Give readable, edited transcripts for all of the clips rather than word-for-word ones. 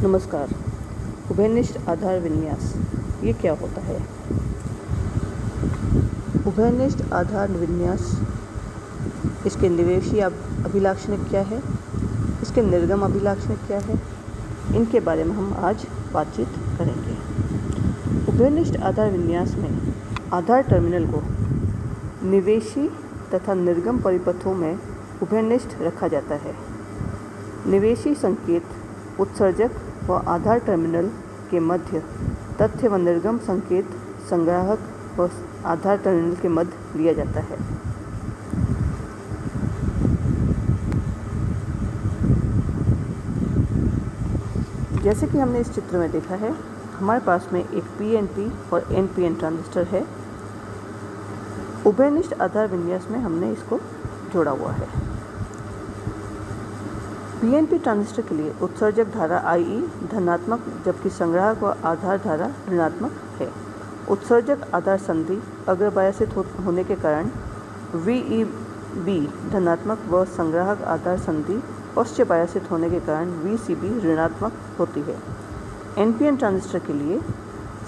नमस्कार। उभयनिष्ठ आधार विन्यास ये क्या होता है? उभयनिष्ठ आधार विन्यास, इसके निवेशी अभिलाक्षणिक क्या है, इसके निर्गम अभिलाक्षणिक क्या है, इनके बारे में हम आज बातचीत करेंगे। उभयनिष्ठ आधार विन्यास में आधार टर्मिनल को निवेशी तथा निर्गम परिपथों में उभयनिष्ठ रखा जाता है। निवेशी संकेत उत्सर्जक व आधार टर्मिनल के मध्य तथ्य व निर्गम संकेत संग्राहक व आधार टर्मिनल के मध्य लिया जाता है। जैसे कि हमने इस चित्र में देखा है, हमारे पास में एक पीएनपी और एनपीएन ट्रांजिस्टर है। उभयनिष्ठ आधार विन्यास में हमने इसको जोड़ा हुआ है। पीएनपी ट्रांजिस्टर के लिए उत्सर्जक धारा IE धनात्मक जबकि संग्राहक व आधार धारा ऋणात्मक है। उत्सर्जक आधार संधि अग्रबायासित होने के कारण VEB धनात्मक व संग्राहक आधार संधि पश्चबायासित होने के कारण VCB ऋणात्मक होती है। एनपीएन ट्रांजिस्टर के लिए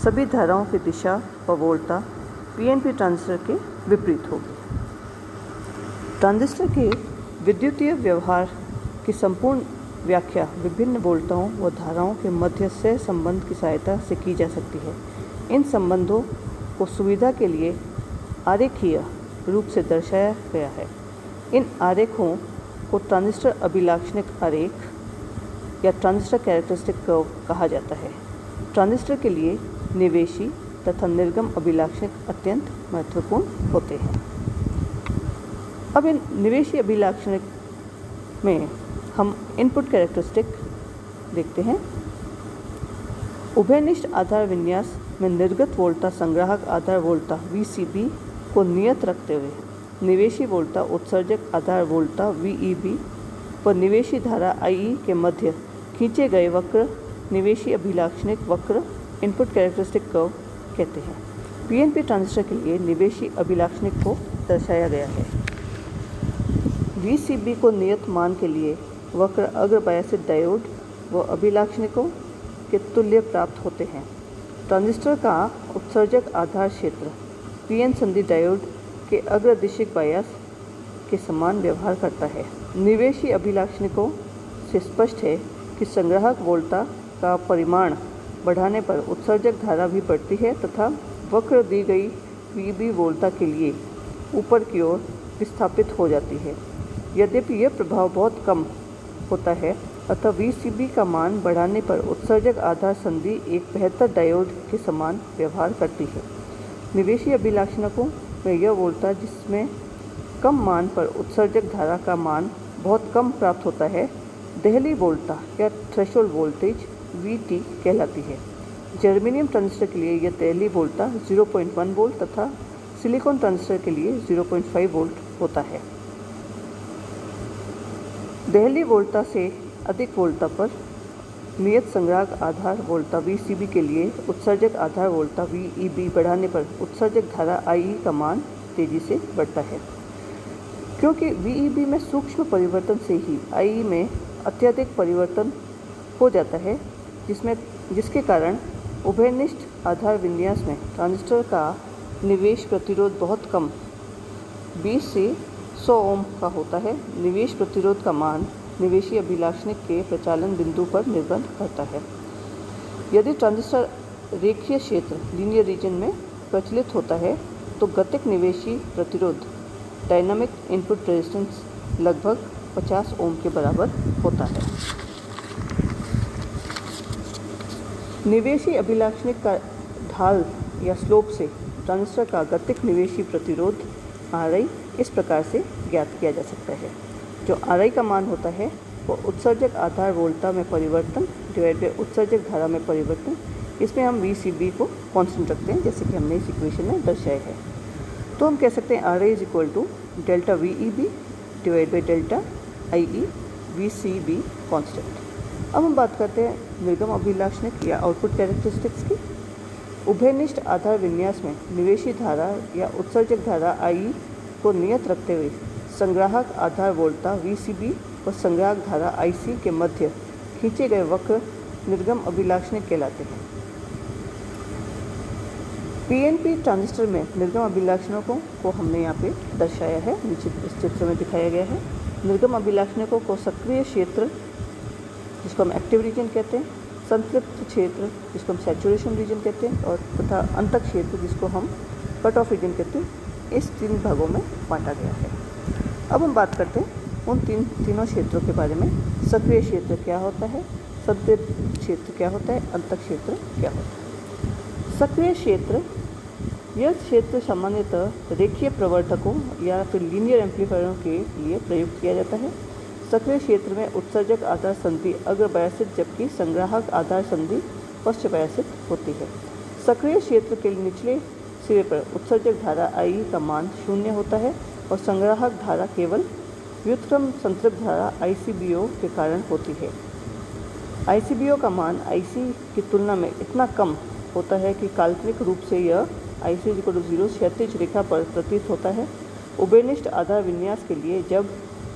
सभी धाराओं की दिशा व वोल्टता पीएनपी ट्रांजिस्टर के विपरीत होगी। ट्रांजिस्टर के विद्युतीय व्यवहार की संपूर्ण व्याख्या विभिन्न वोल्टताओं व धाराओं के मध्य से संबंध की सहायता से की जा सकती है। इन संबंधों को सुविधा के लिए आरेखीय रूप से दर्शाया गया है। इन आरेखों को ट्रांजिस्टर अभिलाक्षणिक आरेख या ट्रांजिस्टर कैरेक्टरिस्टिक कर्व कहा जाता है। ट्रांजिस्टर के लिए निवेशी तथा निर्गम अभिलाक्षणिक अत्यंत महत्वपूर्ण होते हैं। अब इन निवेशी अभिलाक्षणिक में हम इनपुट कैरेक्टरिस्टिक देखते हैं। उभयनिष्ठ आधार विन्यास में निर्गत वोल्टता संग्राहक आधार वोल्टता VCB को नियत रखते हुए निवेशी वोल्टता उत्सर्जक आधार वोल्टता VEB व निवेशी धारा IE के मध्य खींचे गए वक्र निवेशी अभिलाक्षणिक वक्र इनपुट कैरेक्टरिस्टिक कर्व कहते हैं। पीएनपी ट्रांजिस्टर के लिए निवेशी अभिलाक्षणिक को दर्शाया गया है। VCB को नियत मान के लिए वक्र अग्रबायासित डायोड व अभिलाक्षणिकों के तुल्य प्राप्त होते हैं। ट्रांजिस्टर का उत्सर्जक आधार क्षेत्र पीएन संधि डायोड के अग्रदिशिक बायस के समान व्यवहार करता है। निवेशी अभिलाक्षणिकों से स्पष्ट है कि संग्राहक वोल्टता का परिमाण बढ़ाने पर उत्सर्जक धारा भी बढ़ती है तथा वक्र दी गई VB वोल्टता के लिए ऊपर की ओर विस्थापित हो जाती है। यद्यपि यह प्रभाव बहुत कम होता है, अतः VCB का मान बढ़ाने पर उत्सर्जक आधार संधि एक बेहतर डायोड के समान व्यवहार करती है। निवेशी अभिलाक्षणिकों में यह वोल्टता जिसमें कम मान पर उत्सर्जक धारा का मान बहुत कम प्राप्त होता है, देहली वोल्टता या थ्रेशोल्ड वोल्टेज VT कहलाती है। जर्मेनियम ट्रांजिस्टर के लिए यह देहली वोल्टता 0.1 वोल्ट तथा सिलिकॉन ट्रांजिस्टर के लिए 0.5 वोल्ट होता है। देहली वोल्टता से अधिक वोल्टता पर नियत संग्राहक आधार वोल्टता VCB के लिए उत्सर्जक आधार वोल्टता VEB बढ़ाने पर उत्सर्जक धारा IE का मान तेजी से बढ़ता है। क्योंकि VEB में सूक्ष्म परिवर्तन से ही IE में अत्यधिक परिवर्तन हो जाता है, जिसके कारण उभयनिष्ठ आधार विन्यास में ट्रांजिस्टर का निवेश प्रतिरोध बहुत कम 20 से 100 ओम का होता है। निवेश प्रतिरोध का मान निवेशी अभिलाक्षणिक के प्रचालन बिंदु पर निर्भर करता है। यदि ट्रांजिस्टर रेखीय क्षेत्र लीनियर रीजन में प्रचलित होता है तो गतिक निवेशी प्रतिरोध डायनामिक इनपुट रेजिस्टेंस लगभग 50 ओम के बराबर होता है। निवेशी अभिलाक्षणिक का ढाल या स्लोप से ट्रांजिस्टर का गतिक निवेशी प्रतिरोध RI इस प्रकार से ज्ञात किया जा सकता है। जो RI का मान होता है वो उत्सर्जक आधार वोल्टता में परिवर्तन डिवाइड बाय उत्सर्जक धारा में परिवर्तन, इसमें हम VCB को कांस्टेंट रखते हैं जैसे कि हमने इस इक्वेशन में दर्शाया है। तो हम कह सकते हैं RI is equal to delta VEB divide by delta IE VCB constant. अब हम बात करते हैं निर्गम अभिलाक्षणिक या आउटपुट कैरेक्टरिस्टिक्स की। उभयनिष्ठ आधार विन्यास में निवेशी धारा या उत्सर्जक धारा IE को नियत रखते हुए संग्राहक आधार वोल्टता VCB और संग्राहक धारा IC के मध्य खींचे गए वक्र निर्गम अभिलाक्षणिक कहलाते हैं। पीएनपी ट्रांजिस्टर में निर्गम अभिलाक्षणिकों को हमने यहाँ पे दर्शाया है, नीचे इस चित्र में दिखाया गया है। निर्गम अभिलाक्षणिकों को सक्रिय क्षेत्र जिसको हम एक्टिव रीजन कहते हैं, संतृप्त क्षेत्र जिसको हम सैचुरेशन रीजन कहते हैं, और तथा अंतक क्षेत्र जिसको हम कट ऑफ रीजन कहते हैं, इस 3 भागों में बांटा गया है। अब हम बात करते हैं उन तीनों क्षेत्रों के बारे में। सक्रिय क्षेत्र क्या होता है, संतृप्त क्षेत्र क्या होता है, अंतक क्षेत्र क्या होता है। सक्रिय क्षेत्र, यह क्षेत्र सामान्यतः रेखीय प्रवर्धकों या फिर लीनियर एम्पलीफायरों के लिए प्रयुक्त किया जाता है। सक्रिय क्षेत्र में उत्सर्जक आधार संधि अग्रबायसित जबकि संग्राहक आधार संधि पश्चबायसित होती है। सक्रिय क्षेत्र के निचले सिरे पर उत्सर्जक धारा I का मान 0 होता है और संग्राहक धारा केवल व्युत्क्रम संतृप्त धारा ICBO के कारण होती है। ICBO का मान IC की तुलना में इतना कम होता है कि काल्पनिक रूप से यह IC 0 क्षैतिज रेखा पर प्रतीत होता है। उभयनिष्ठ आधार विन्यास के लिए जब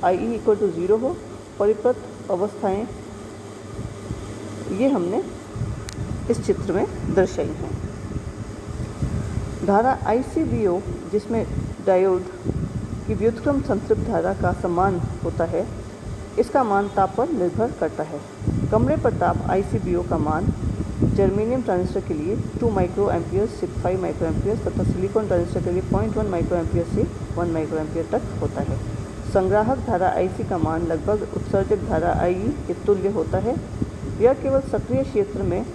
IE 0 हो, परिपथ अवस्थाएं ये हमने इस चित्र में दर्शाई हैं। धारा ICBO जिसमें डायोड की व्युत्क्रम संतृप्त धारा का समान होता है, इसका मान ताप पर निर्भर करता है। कमरे पर ताप ICBO का मान जर्मेनियम ट्रांजिस्टर के लिए 2 माइक्रो एम्पियर से 5 माइक्रो एम्पियर तथा सिलिकॉन ट्रांजिस्टर के लिए 0.1 माइक्रो एम्पियर से 1 माइक्रो एम्पियर तक होता है। संग्राहक धारा IC का मान लगभग उत्सर्जक धारा IE के तुल्य होता है। यह केवल सक्रिय क्षेत्र में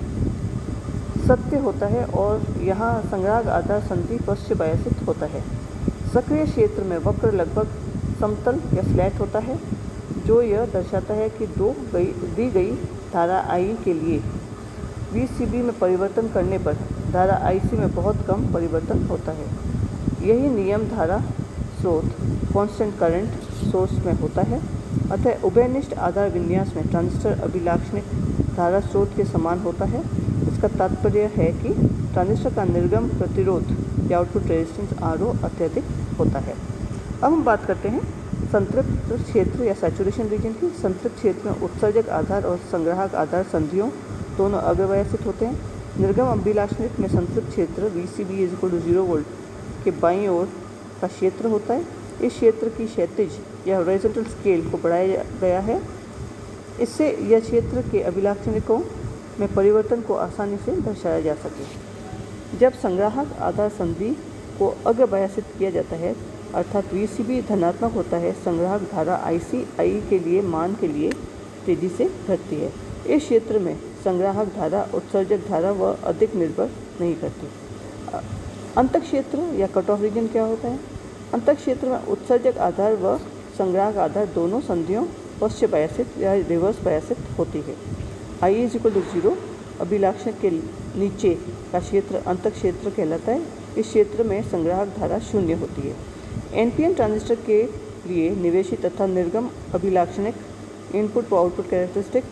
सत्य होता है और यहाँ संग्राहक आधार संधि पश्चबायसित होता है। सक्रिय क्षेत्र में वक्र लगभग समतल या फ्लैट होता है, जो यह दर्शाता है कि दी गई धारा I के लिए VCB में परिवर्तन करने पर धारा IC में बहुत कम परिवर्तन होता है। यही नियम धारा स्रोत कांस्टेंट करंट सोर्स में होता है। अतः उभयनिष्ठ आधार विन्यास में ट्रांजिस्टर अभिलाक्षणिक धारा स्रोत के समान होता है। इसका तात्पर्य है कि ट्रांजिस्टर का निर्गम प्रतिरोध या आउटपुट रेजिस्टेंस RO अत्यधिक होता है। अब हम बात करते हैं संतृप्त क्षेत्र या सैचुरेशन रीजन की। संतृप्त क्षेत्र में उत्सर्जक आधार और संग्राहक आधार संधियों दोनों अग्रबायसित होते हैं। निर्गम अभिलाक्षणिक में संतृप्त क्षेत्र VCB 0 वोल्ट के बाईं ओर का क्षेत्र होता है। इस क्षेत्र की क्षैतिज या हॉरिजॉन्टल स्केल को बढ़ाया गया है, इससे यह क्षेत्र के अभिलाक्षणिकों में परिवर्तन को आसानी से दर्शाया जा सके। जब संग्राहक आधार संधि को अग्रबायसित किया जाता है अर्थात VCB धनात्मक होता है, संग्राहक धारा IC I के लिए मान के लिए तेजी से घटती है। इस क्षेत्र में संग्राहक धारा उत्सर्जक धारा व अधिक निर्भर नहीं करती। अंतक क्षेत्र या कट ऑफ रीजन क्या होता है? अंतक क्षेत्र में उत्सर्जक आधार व संग्राहक आधार दोनों संधियों पश्चबायसित या रिवर्स बायसित होती है। IE 0 अभिलाक्षणिक के नीचे का क्षेत्र अंतक क्षेत्र कहलाता है। इस क्षेत्र में संग्राहक धारा 0 होती है। NPN ट्रांजिस्टर के लिए निवेशी तथा निर्गम अभिलाक्षणिक इनपुट व आउटपुट कैरेक्टरिस्टिक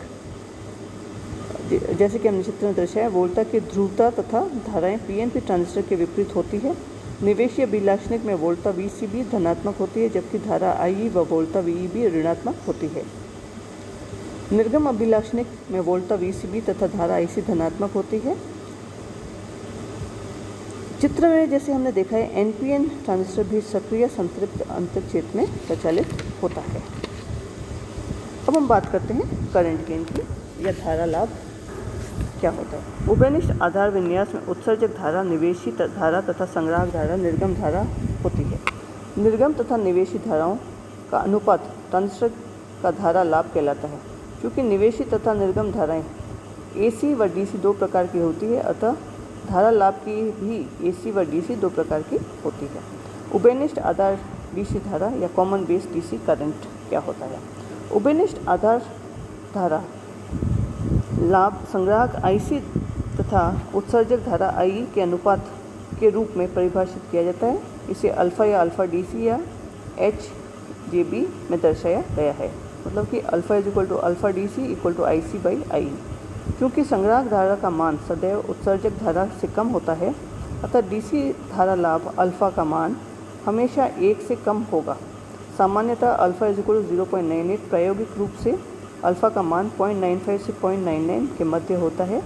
जैसे कि हमने चित्र में दर्शाया, वोल्टा की ध्रुवता तथा धाराएं PNP ट्रांजिस्टर के विपरीत होती है। निवेशी अभिलाक्षणिक में वोल्टा VCB धनात्मक होती है जबकि धारा IE व वोल्टा VEB ऋणात्मक होती है। निर्गम अभिलाक्षणिक में वोल्टा VCB तथा धारा IC धनात्मक होती है। चित्र में जैसे हमने देखा है NPN ट्रांजिस्टर भी सक्रिय संतृप्त अंतक क्षेत्र में प्रचालित होता है। अब हम बात करते हैं करंट गेन की या धारा लाभ क्या होता है। उभयनिष्ठ आधार विन्यास में उत्सर्जक धारा, निवेशी धारा तथा संग्राहक धारा, निर्गम धारा होती है। निर्गम तथा निवेशी धाराओं का अनुपात ट्रांजिस्टर का धारा लाभ कहलाता है। क्योंकि निवेशी तथा निर्गम धाराएं AC व DC 2 प्रकार की होती है, अतः धारा लाभ की भी AC व DC 2 प्रकार की होती है। उभयनिष्ठ आधार DC धारा या कॉमन बेस DC करंट क्या होता है? उभयनिष्ठ आधार धारा लाभ संग्राहक IC तथा उत्सर्जक धारा IE के अनुपात के रूप में परिभाषित किया जाता है। इसे अल्फ़ा या अल्फ़ा DC या HJB में दर्शाया गया है। मतलब कि अल्फ़ा अल्फ़ा DC IC/IE। क्योंकि संग्राहक धारा का मान सदैव उत्सर्जक धारा से कम होता है, अतः DC धारा लाभ अल्फ़ा का मान हमेशा 1 से कम होगा। सामान्यतः अल्फ़ा 0.98 प्रायोगिक रूप से अल्फ़ा का मान 0.95 से 0.99 के मध्य होता है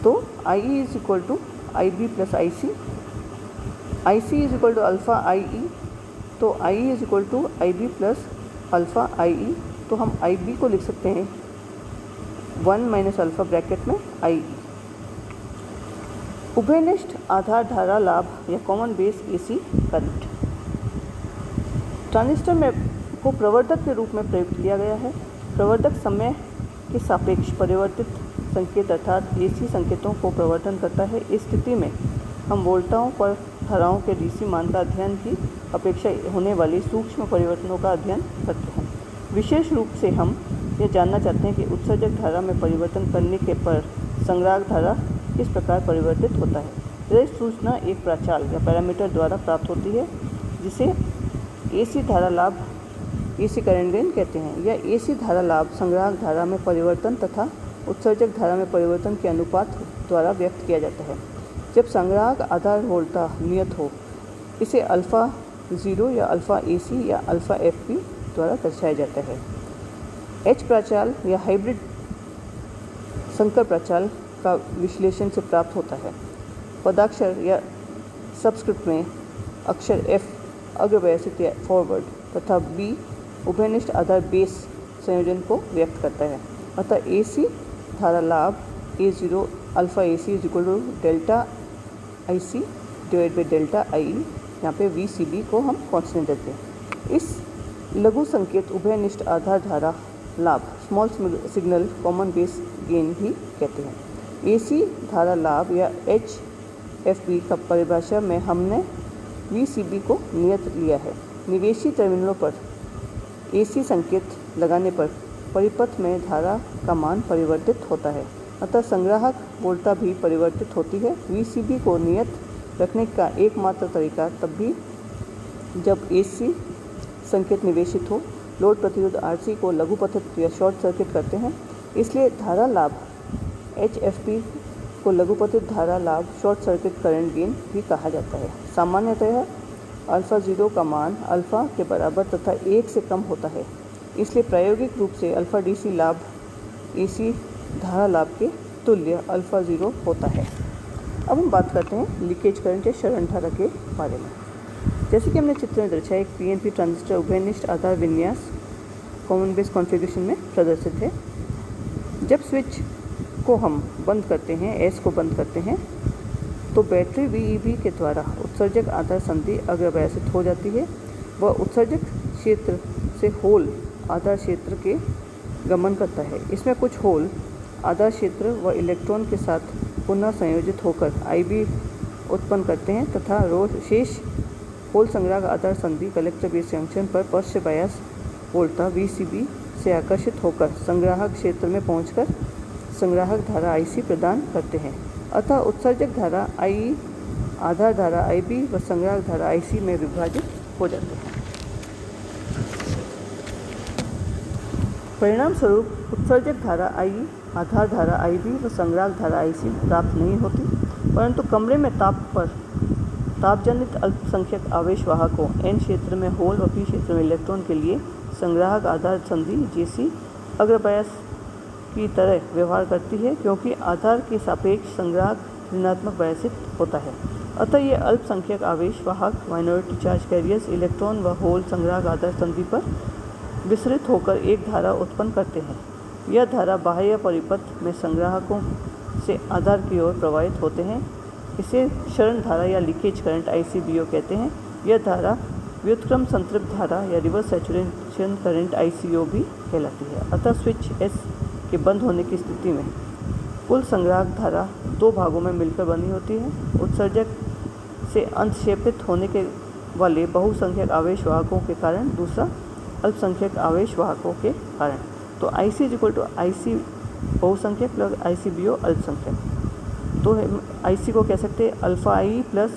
तो I E is equal to I B plus I C is equal to alpha I E, तो I E is equal to I B plus alpha I E, तो हम आई बी को लिख सकते हैं 1 माइनस अल्फ़ा ब्रैकेट में आई ई। उभयनिष्ठ आधार धारा लाभ या common base AC current. Transistor में को प्रवर्धक के रूप में प्रयुक्त किया गया है। प्रवर्धक समय के सापेक्ष परिवर्तित संकेत अर्थात एसी संकेतों को प्रवर्धन करता है। इस स्थिति में हम वोल्टाओं पर धाराओं के डीसी मान का अध्ययन की अपेक्षा होने वाली सूक्ष्म परिवर्तनों का अध्ययन करते हैं। विशेष रूप से हम यह जानना चाहते हैं कि उत्सर्जक धारा में परिवर्तन करने के पर संग्राहक धारा किस प्रकार परिवर्तित होता है। यह सूचना एक प्राचाल या पैरामीटर द्वारा प्राप्त होती है जिसे एसी धारा लाभ एसी करंट गेन कहते हैं। यह एसी धारा लाभ संग्राहक धारा में परिवर्तन तथा उत्सर्जक धारा में परिवर्तन के अनुपात द्वारा व्यक्त किया जाता है। जब संग्राहक आधार वोल्टा नियत हो इसे अल्फ़ा 0 या अल्फ़ा एसी या अल्फ़ा एफ पी द्वारा दर्शाया जाता है। एच प्राचाल या हाइब्रिड संकर प्राचाल का विश्लेषण से प्राप्त होता है। पदाक्षर या सबस्क्रिप्ट में अक्षर एफ अग्रवयसित या फॉरवर्ड तथा बी उभयनिष्ठ आधार बेस संयोजन को व्यक्त करता है। अतः एसी धारा लाभ A0 alpha AC is equal to delta I C divide by delta I E, यहाँ पे वी सी बी को हम कांस्टेंट देते हैं। इस लघु संकेत उभयनिष्ठ आधार धारा लाभ small signal common base gain भी कहते हैं। एसी धारा लाभ या एच एफ बी का परिभाषा में हमने वी सी बी को नियत लिया है। निवेशी टर्मिनलों पर एसी संकेत लगाने पर परिपथ में धारा का मान परिवर्तित होता है, अतः संग्राहक वोल्टा भी परिवर्तित होती है। वी सी बी को नियत रखने का एकमात्र तरीका तब भी जब एसी संकेत निवेशित हो। लोड प्रतिरोध आरसी को लघुपथित या शॉर्ट सर्किट करते हैं, इसलिए धारा लाभ एच एफ पी को लघुपथित धारा लाभ शॉर्ट सर्किट करंट गेन भी कहा जाता है। सामान्यतः अल्फ़ा 0 का मान अल्फ़ा के बराबर तथा 1 से कम होता है, इसलिए प्रायोगिक रूप से अल्फ़ा डीसी लाभ एसी धारा लाभ के तुल्य अल्फ़ा 0 होता है। अब हम बात करते हैं लीकेज करंट या शरण धारा के बारे में। जैसे कि हमने चित्र में दर्शाया, एक पीएनपी ट्रांजिस्टर उभयनिष्ठ आधार विन्यास कॉमन बेस कॉन्फ़िगरेशन में प्रदर्शित है। जब स्विच को हम बंद करते हैं, एस को बंद करते हैं, तो बैटरी वीईबी के द्वारा उत्सर्जक आधार संधि अग्रवयसित हो जाती है। वह उत्सर्जक क्षेत्र से होल आधार क्षेत्र के गमन करता है। इसमें कुछ होल आधार क्षेत्र व इलेक्ट्रॉन के साथ पुनः संयोजित होकर आईबी उत्पन्न करते हैं तथा शेष होल संग्राहक आधार संधि कलेक्टर बेस जंक्शन पर पश्च बायस वोल्टा वीसीबी से आकर्षित होकर संग्राहक क्षेत्र में पहुंचकर संग्राहक धारा आईसी प्रदान करते हैं। अतः उत्सर्जक धारा आई आधार धारा आईबी व संग्राहक धारा आईसी में विभाजित हो जाते हैं। परिणाम स्वरूप उत्सर्जक धारा आई आधार धारा आईबी व संग्राहक धारा आईसी प्राप्त नहीं होती, परंतु कमरे में तापजनित अल्पसंख्यक आवेश वाहकों एन क्षेत्र में होल व पी क्षेत्र में इलेक्ट्रॉन के लिए संग्राहक आधार संधि जेसी अग्रबायस की तरह व्यवहार करती है, क्योंकि आधार के सापेक्ष संग्राहक ऋणात्मक बायसित होता है। अतः ये अल्पसंख्यक आवेश वाहक माइनॉरिटी चार्ज कैरियर्स इलेक्ट्रॉन व होल संग्राहक आधार संधि पर विसरित होकर एक धारा उत्पन्न करते हैं। यह धारा बाह्य परिपथ में संग्राहकों से आधार की ओर प्रवाहित होते हैं। इसे शरण धारा या लीकेज करंट ICBO कहते हैं। यह धारा व्युत्क्रम संतृप्त धारा या रिवर्स सैचुरेशन करंट ICO भी कहलाती है। अतः स्विच एस के बंद होने की स्थिति में कुल संग्राहक धारा दो भागों में मिलकर बनी होती है, उत्सर्जक से अंतक्षेपित होने के वाले बहुसंख्यक आवेश वाहकों के कारण, दूसरा अल्पसंख्यक आवेश वाहकों के कारण। तो IC = IC बहुसंख्यक प्लस ICBO अल्पसंख्यक। तो IC को कह सकते हैं अल्फ़ा आई प्लस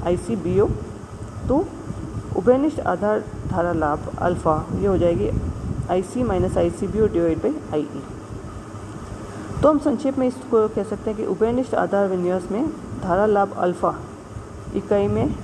ICBO। तो उभयनिष्ठ आधार धारा लाभ अल्फ़ा ये हो जाएगी IC minus ICBO divide by IE। तो हम संक्षेप में इसको कह सकते हैं कि उभयनिष्ठ आधार विन्यास में धारा लाभ अल्फ़ा इकाई में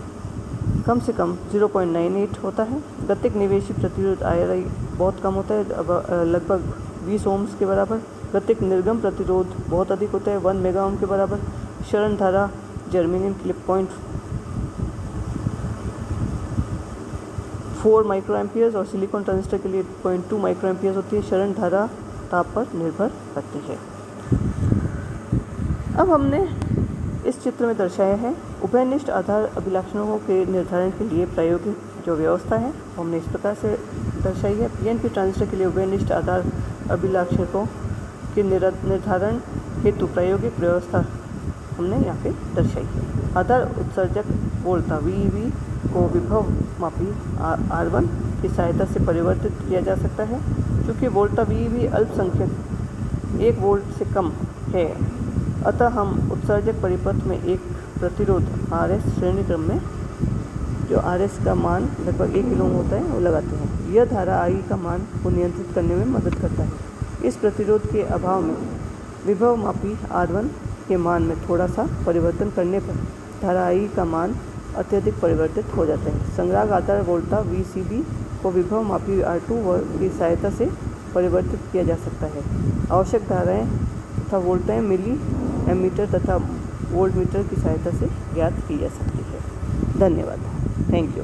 कम से कम 0.98 होता है। गतिक निवेशी प्रतिरोध IRI बहुत कम होता है, अब लगभग 20 ओम्स के बराबर। प्रत्येक निर्गम प्रतिरोध बहुत अधिक होता है 1 मेगा ओम के बराबर। क्षरण धारा जर्मेनियम के लिए 0.4 माइक्रो एम्पियर्स और सिलिकॉन ट्रांजिस्टर के लिए 0.2 माइक्रो एम्पियर्स होती है। क्षरण धारा ताप पर निर्भर करती है। अब हमने इस चित्र में दर्शाया है उभयनिष्ठ आधार अभिलाक्षणिकों के निर्धारण के लिए प्रायोगिक जो व्यवस्था है हमने इस प्रकार से दर्शाई है। पीएनपी ट्रांजिस्टर के लिए उभयनिष्ठ आधार अभिलाक्षणिकों के निर्धारण हेतु प्रायोगिक व्यवस्था हमने यहाँ पे दर्शाई है। आधार उत्सर्जक वोल्टा VEB को विभव मापी R1 की सहायता से परिवर्तित किया जा सकता है। क्योंकि वोल्टा VEB अल्पसंख्यक 1 वोल्ट से कम है, अतः हम उत्सर्जक परिपथ में एक प्रतिरोध RS श्रेणी क्रम में जो RS का मान लगभग 1 किलो ओम होता है वो लगाते हैं। यह धारा I का मान को नियंत्रित करने में मदद करता है। इस प्रतिरोध के अभाव में विभव मापी R1 के मान में थोड़ा सा परिवर्तन करने पर धारा I का मान अत्यधिक परिवर्तित हो जाता है। संग्राहक आधार वोल्टा VCB को विभव मापी R2 की सहायता से परिवर्तित किया जा सकता है। आवश्यक धाराएं तथा वोल्टाएं मिली एमीटर तथा वोल्टमीटर की सहायता से ज्ञात की जा सकती है। धन्यवाद। Thank you.